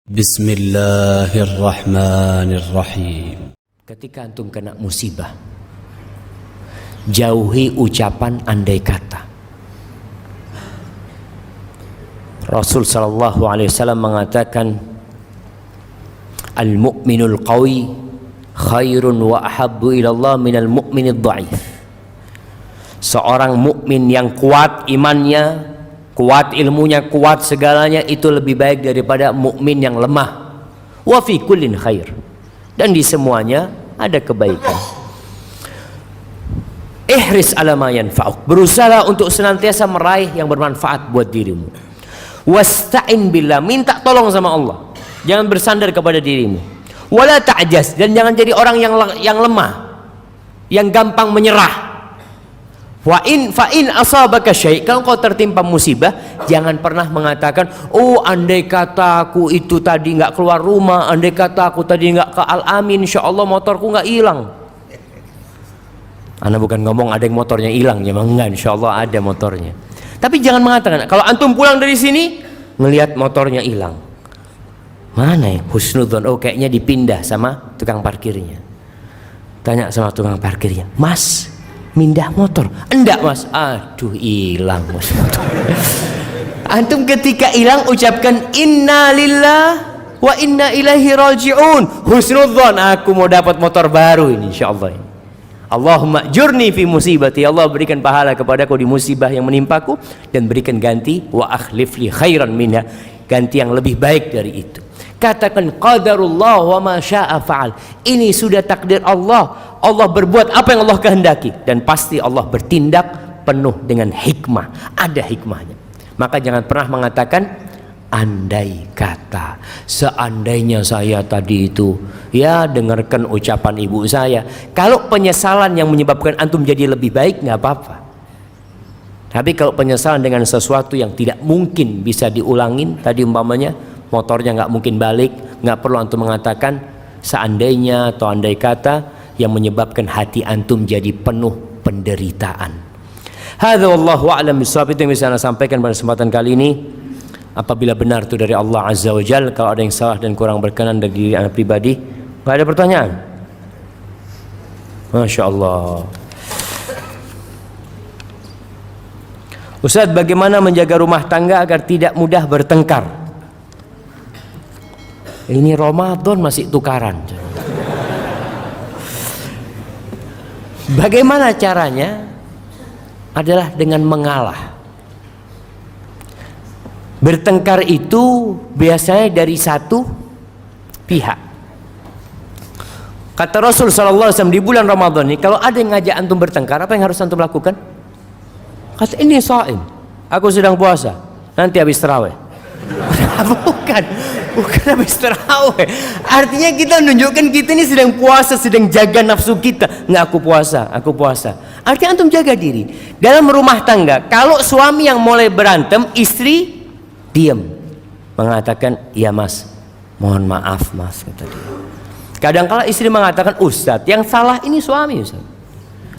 Bismillahirrahmanirrahim. Ketika antum kena musibah, jauhi ucapan andai kata. Rasul sallallahu alaihi wasallam mengatakan, al-mu'minul qawi khairun wa ahabbu ila Allah minal mu'minid dha'if. Seorang mukmin yang kuat imannya, kuat ilmunya, kuat segalanya, itu lebih baik daripada mukmin yang lemah. Wa fi kullin khair, dan di semuanya ada kebaikan. Ihris ala ma yanfa'uk, berusaha untuk senantiasa meraih yang bermanfaat buat dirimu. Wasta'in billah, minta tolong sama Allah, jangan bersandar kepada dirimu. Wala ta'jaz, dan jangan jadi orang yang lemah, yang gampang menyerah. Fa in asabaka syai', kalau kau tertimpa musibah, jangan pernah mengatakan, oh andai kata aku itu tadi nggak keluar rumah, andai kata aku tadi nggak ke Al-Amin, insya Allah motorku nggak hilang. Ana bukan ngomong ada yang motornya hilang, ya enggak, insya Allah ada motornya. Tapi jangan mengatakan, kalau antum pulang dari sini ngelihat motornya hilang, mana ya husnudzon, oh kayaknya dipindah sama tukang parkirnya. Tanya sama tukang parkirnya, Mas, mindah motor? Enggak Mas. Aduh, hilang Mas motor. Antum ketika hilang ucapkan inna lillah wa inna ilaihi raji'un. Husnudzon, aku mau dapat motor baru ini insyaallah ini. Allahumma jurni fi musibati, Allah berikan pahala kepadaku di musibah yang menimpaku, dan berikan ganti wa akhlif li khairan minha, ganti yang lebih baik dari itu. Katakan qadarullah wa ma syaa fa'al. Ini sudah takdir Allah. Allah berbuat apa yang Allah kehendaki, dan pasti Allah bertindak penuh dengan hikmah, ada hikmahnya. Maka jangan pernah mengatakan andai kata, seandainya saya tadi itu, ya dengarkan ucapan ibu saya. Kalau penyesalan yang menyebabkan antum jadi lebih baik, nggak apa-apa. Tapi kalau penyesalan dengan sesuatu yang tidak mungkin bisa diulangin, tadi umpamanya motornya nggak mungkin balik, nggak perlu antum mengatakan seandainya atau andai kata yang menyebabkan hati antum jadi penuh penderitaan. Hadza wallahu a'lam bishawab. Itu yang bisa saya sampaikan pada kesempatan kali ini. Apabila benar itu dari Allah Azza wa Jalla, kalau ada yang salah dan kurang berkenan dari diri anak pribadi, nggak ada pertanyaan. Masya Allah. Ustaz, bagaimana menjaga rumah tangga agar tidak mudah bertengkar? Ini Ramadan masih tukaran. Bagaimana caranya? Adalah dengan mengalah. Bertengkar itu biasanya dari satu pihak. Kata Rasul sallallahu alaihi wasallam di bulan Ramadan ini, kalau ada yang ngajak antum bertengkar, apa yang harus antum lakukan? Kata, ini shaim, aku sedang puasa, nanti habis tarawih. Bukan habis tarawih. Artinya kita menunjukkan kita ini sedang puasa, sedang jaga nafsu kita. Nggak, aku puasa. Artinya antum jaga diri. Dalam rumah tangga, kalau suami yang mulai berantem, istri diam, mengatakan, iya mas, mohon maaf mas, kata dia. Kadang-kala istri mengatakan, Ustadz, yang salah ini suami Ustadz.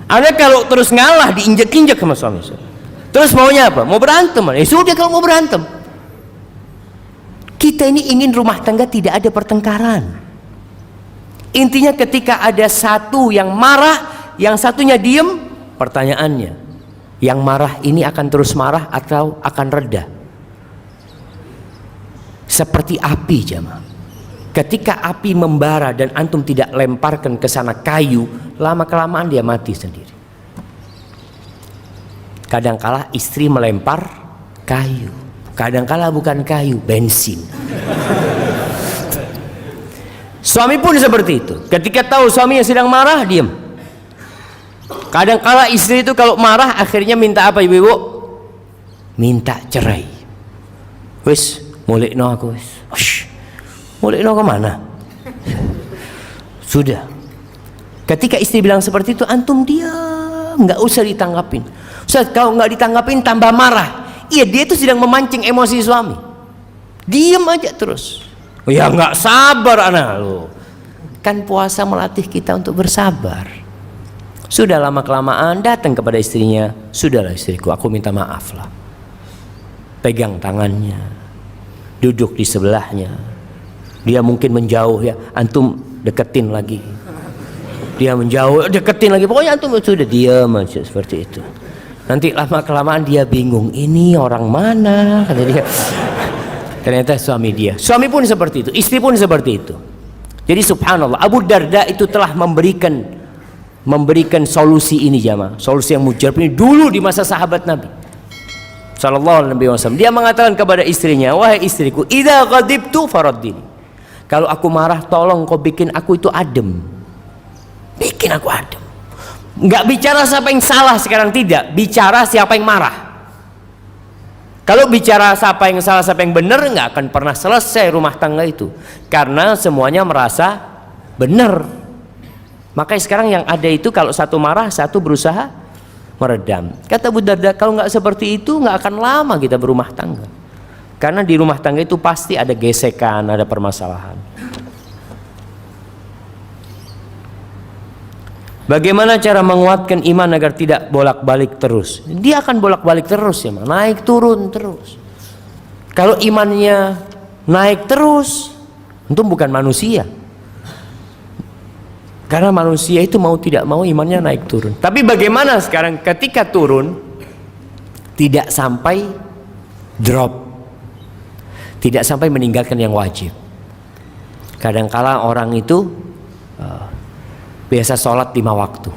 Anda kalau terus ngalah, diinjak-injak sama suami Ustadz. Terus maunya apa? Mau berantem? Ya sudah, kalau mau berantem. Kita ini ingin rumah tangga tidak ada pertengkaran. Intinya ketika ada satu yang marah, yang satunya diem, pertanyaannya, yang marah ini akan terus marah atau akan reda? Seperti api jemaah. Ketika api membara dan antum tidak lemparkan ke sana kayu, lama-kelamaan dia mati sendiri. Kadangkala istri melempar kayu, kadangkala bukan kayu, bensin. Suami pun seperti itu. Ketika tahu suaminya sedang marah, diam. Kadangkala istri itu kalau marah akhirnya minta apa ibu-ibu? Minta cerai. Wis, mulekno aku wis. Mulekno kemana? Sudah. Ketika istri bilang seperti itu, antum diam, nggak usah ditanggapin. Ustaz, kalau nggak ditanggapin tambah marah. Iya, dia itu sedang memancing emosi suami. Diam aja terus. Oh ya, nggak sabar anak lo. Kan puasa melatih kita untuk bersabar. Sudah lama kelamaan datang kepada istrinya, sudahlah istriku, aku minta maaf lah. Pegang tangannya, duduk di sebelahnya, Dia mungkin menjauh ya, antum deketin lagi. Dia menjauh, deketin lagi. Pokoknya antum sudah diam aja seperti itu. Nanti lama kelamaan dia bingung, ini orang mana? Kata dia. Ternyata suami dia. Suami pun seperti itu, istri pun seperti itu. Jadi subhanallah, Abu Darda itu telah memberikan solusi ini jamaah. Solusi yang mujarab ini dulu di masa sahabat Nabi sallallahu alaihi wasallam. Dia mengatakan kepada istrinya, wahai istriku, idza ghadibtu faraddini. Kalau aku marah, tolong kau bikin aku itu adem. Bikin aku adem. Enggak bicara siapa yang salah sekarang, tidak. Bicara siapa yang marah. Kalau bicara siapa yang salah, siapa yang benar, enggak akan pernah selesai rumah tangga itu. Karena semuanya merasa benar. Makanya sekarang yang ada itu kalau satu marah, satu berusaha meredam. Kata Abu Darda, kalau enggak seperti itu, enggak akan lama kita berumah tangga. Karena di rumah tangga itu pasti ada gesekan, ada permasalahan. Bagaimana cara menguatkan iman agar tidak bolak-balik terus? Dia akan bolak-balik terus ya, naik turun terus. Kalau imannya naik terus, itu bukan manusia. Karena manusia itu mau tidak mau imannya naik turun. Tapi bagaimana sekarang ketika turun tidak sampai drop, tidak sampai meninggalkan yang wajib. Kadangkala orang itu biasa sholat 5 waktu.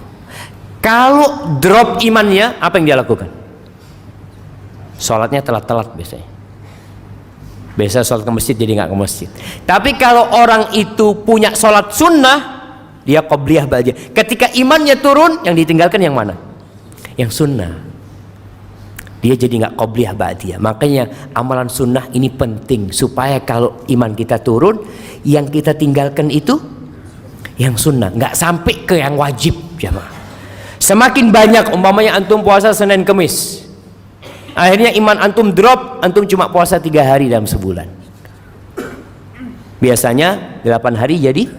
Kalau drop imannya, apa yang dia lakukan? Sholatnya telat-telat biasanya. Biasa sholat ke masjid jadi nggak ke masjid. Tapi kalau orang itu punya sholat sunnah, dia qobliyah ba'diyah. Ketika imannya turun, yang ditinggalkan yang mana? Yang sunnah. Dia jadi nggak qobliyah ba'diyah. Makanya amalan sunnah ini penting supaya kalau iman kita turun, yang kita tinggalkan itu yang sunnah, nggak sampai ke yang wajib jamaah. Semakin banyak umpamanya antum puasa Senin Kemis, akhirnya iman antum drop, antum cuma puasa 3 hari dalam sebulan. Biasanya 8 hari jadi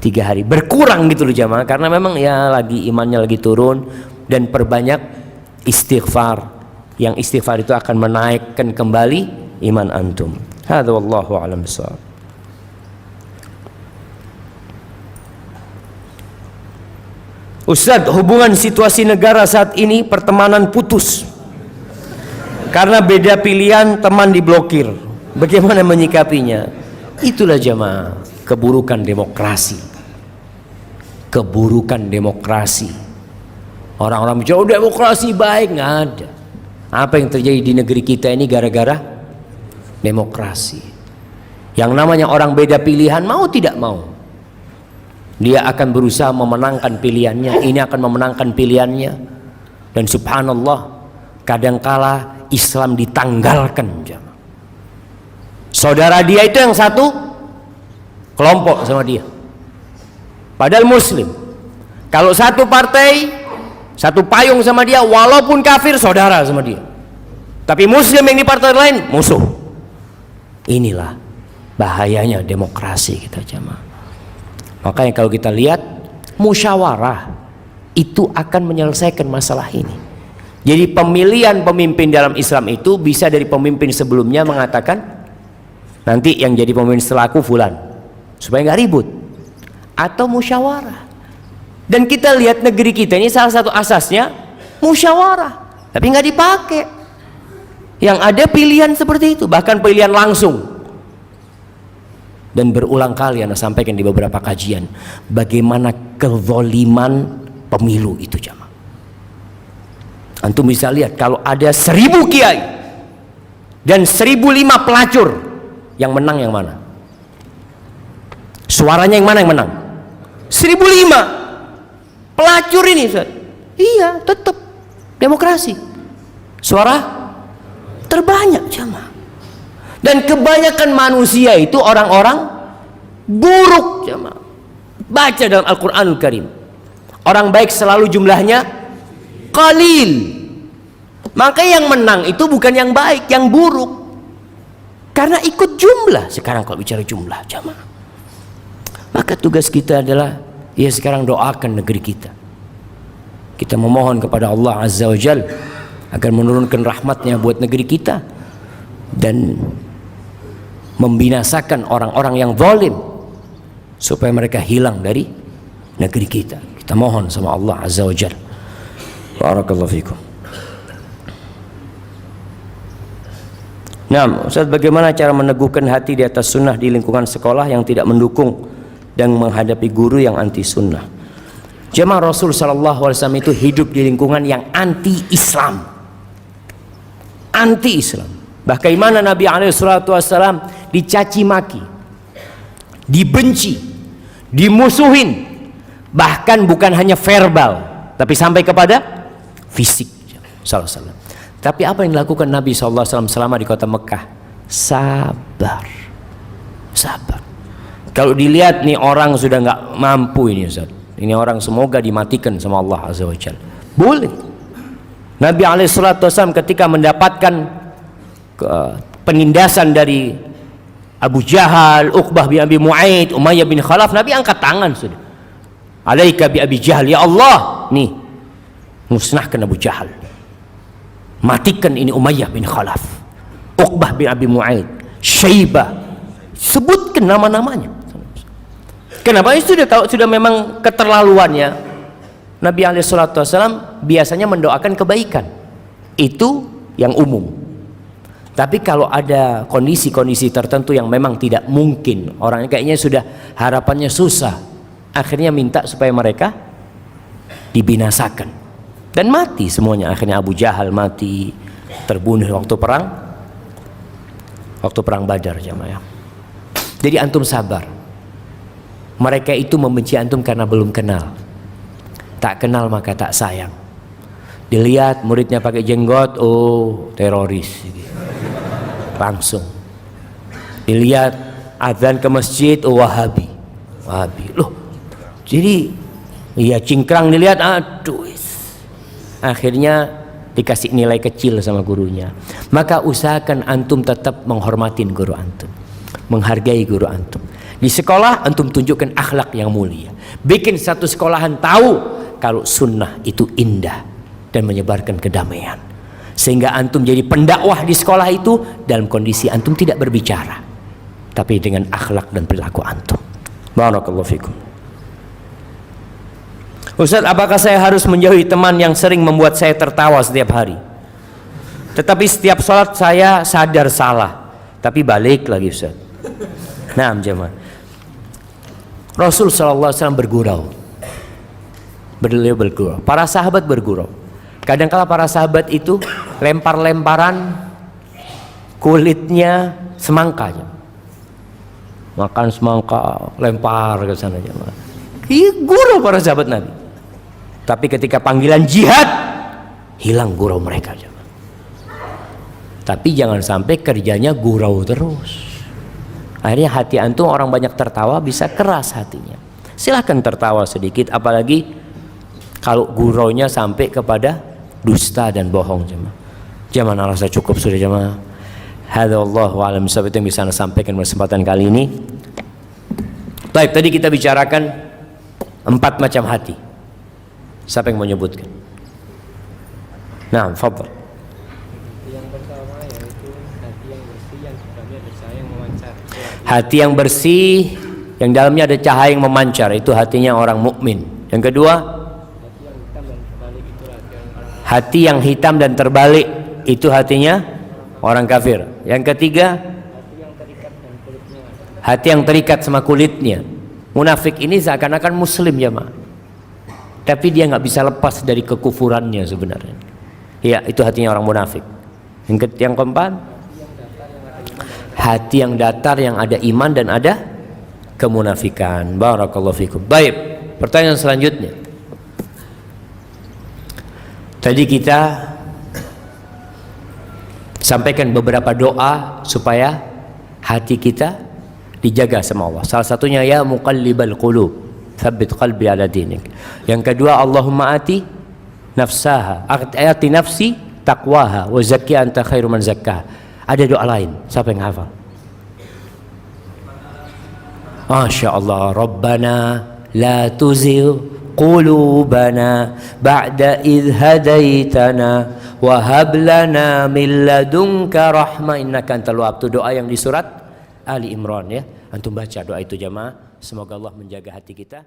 3 hari, berkurang gitu loh jamaah, karena memang ya lagi imannya lagi turun. Dan perbanyak istighfar. Yang istighfar itu akan menaikkan kembali iman antum. Hadza wallahu a'lam bishawab. Ustadz, hubungan situasi negara saat ini pertemanan putus karena beda pilihan, teman diblokir. Bagaimana menyikapinya? Itulah jamaah keburukan demokrasi. Keburukan demokrasi. Orang-orang bicara demokrasi baik, nggak ada. Apa yang terjadi di negeri kita ini gara-gara demokrasi. Yang namanya orang beda pilihan, mau tidak mau, dia akan berusaha memenangkan pilihannya. Ini akan memenangkan pilihannya. Dan subhanallah, kadangkala Islam ditanggalkan. Saudara dia itu yang satu kelompok sama dia, padahal muslim. Kalau satu partai, satu payung sama dia, walaupun kafir, saudara sama dia. Tapi muslim yang di partai lain, musuh. Inilah bahayanya demokrasi kita jamaah. Makanya kalau kita lihat, musyawarah itu akan menyelesaikan masalah ini. Jadi pemilihan pemimpin dalam Islam itu bisa dari pemimpin sebelumnya mengatakan, nanti yang jadi pemimpin setelahku fulan, supaya nggak ribut. Atau musyawarah. Dan kita lihat negeri kita ini salah satu asasnya musyawarah, tapi nggak dipakai. Yang ada pilihan seperti itu, bahkan pilihan langsung. Dan berulang kali Anda sampaikan di beberapa kajian, bagaimana kezaliman pemilu itu jamaah. Antum bisa lihat kalau ada 1000 kiai dan 1005 pelacur, yang menang yang mana? Suaranya yang mana yang menang? 1005 pelacur ini, Ustaz. Iya, tetap demokrasi. Suara terbanyak jamaah. Dan kebanyakan manusia itu orang-orang buruk jamaah. Baca dalam Al-Qur'anul Karim, orang baik selalu jumlahnya qalil. Maka yang menang itu bukan yang baik, yang buruk. Karena ikut jumlah. Sekarang kalau bicara jumlah jamaah, maka tugas kita adalah ya sekarang doakan negeri kita. Kita memohon kepada Allah Azza wa Jalla agar menurunkan rahmatnya buat negeri kita dan membinasakan orang-orang yang zalim supaya mereka hilang dari negeri kita. Kita mohon sama Allah Azza wa Jalla. Barakallahu fikum. Nah, Ustaz, bagaimana cara meneguhkan hati di atas sunnah di lingkungan sekolah yang tidak mendukung dan menghadapi guru yang anti sunnah? Jemaah Rasul sallallahu alaihi wasallam itu hidup di lingkungan yang anti-Islam. Anti-Islam. Bagaimana Nabi alaihi salatu wasallam dicaci maki, dibenci, dimusuhin, bahkan bukan hanya verbal, tapi sampai kepada fisik. Sallallahu alaihi wasallam. Tapi apa yang dilakukan Nabi SAW selama di kota Mekah? Sabar. Sabar. Kalau dilihat nih orang sudah nggak mampu ini Ustaz. Ini orang semoga dimatikan sama Allah Azza wa Jalla. Boleh. Nabi SAW ketika mendapatkan penindasan dari Abu Jahal, Uqbah bin Abi Mu'aid, Umayyah bin Khalaf, Nabi angkat tangan sudah. Alaika bi Abi Jahal, ya Allah, nih musnahkan Abu Jahal. Matikan ini Umayyah bin Khalaf, Uqbah bin Abi Mu'aid, Syaibah. Sebutkan nama-namanya. Kenapa? Itu sudah tahu, sudah memang keterlaluannya. Nabi SAW biasanya mendoakan kebaikan. Itu yang umum. Tapi kalau ada kondisi-kondisi tertentu yang memang tidak mungkin, orangnya kayaknya sudah harapannya susah, akhirnya minta supaya mereka dibinasakan. Dan mati semuanya. Akhirnya Abu Jahal mati, terbunuh waktu perang Badar, jamaah. Jadi antum sabar. Mereka itu membenci antum karena belum kenal. Tak kenal maka tak sayang. Dilihat muridnya pakai jenggot, oh teroris. Langsung. Dilihat azan ke masjid, oh Wahabi. Wahabi. Loh. Jadi iya cingkrang dilihat, aduh. Akhirnya dikasih nilai kecil sama gurunya. Maka usahakan antum tetap menghormatin guru antum, menghargai guru antum. Di sekolah antum tunjukkan akhlak yang mulia. Bikin satu sekolahan tahu kalau sunnah itu indah dan menyebarkan kedamaian. Sehingga antum jadi pendakwah di sekolah itu dalam kondisi antum tidak berbicara, tapi dengan akhlak dan perilaku antum. Barakallahu fikum. Ustaz, apakah saya harus menjauhi teman yang sering membuat saya tertawa setiap hari? Tetapi setiap sholat saya sadar salah, tapi balik lagi Ustaz. Nah, jemaah. Rasul SAW bergurau. Beliau bergurau. Para sahabat bergurau. Kadang-kala para sahabat itu lempar-lemparan kulitnya semangka. Makan semangka, lempar ke sana jemaah. Gurau para sahabat Nabi. Tapi ketika panggilan jihad, hilang gurau mereka. Tapi jangan sampai kerjanya gurau terus. Akhirnya hati antum orang banyak tertawa bisa keras hatinya. Silahkan tertawa sedikit, apalagi kalau guraunya sampai kepada dusta dan bohong. Jamaah rasa cukup sudah jamaah. Hadza wallahu a'lam bishawab, itu yang bisa saya sampaikan pada kesempatan kali ini. Baik, tadi kita bicarakan 4 macam hati. Siapa yang mau menyebutkan? Nah, fadhal. Yang pertama yaitu hati yang bersih yang dalamnya ada cahaya yang memancar. Hati yang bersih yang dalamnya ada cahaya yang memancar, itu hatinya orang mukmin. Yang kedua, hati yang hitam dan terbalik, itu hatinya orang kafir. Yang ketiga, hati yang terikat sama kulitnya. Munafik ini seakan-akan muslim jemaah, tapi dia nggak bisa lepas dari kekufurannya sebenarnya. Ya, itu hatinya orang munafik. Yang keempat, hati yang datar yang ada iman dan ada kemunafikan. Barakallahu fikum. Baik, pertanyaan selanjutnya. Tadi kita sampaikan beberapa doa supaya hati kita dijaga sama Allah. Salah satunya ya muqallibal qulub, tsabbit qalbi ala dinik. Yang kedua, Allahumma ati nafsaha, ati nafsi taqwaha wa zakkiha anta khairu man zakkaha. Ada doa lain, siapa yang hafal? Masya Allah. Rabbana la tuzigh qulubana ba'da idh hadaitana wa hab lana min ladunka rahmah innaka antal wahhab. Itu doa yang di surat Ali Imran ya. Antum baca doa itu jamaah. Semoga Allah menjaga hati kita.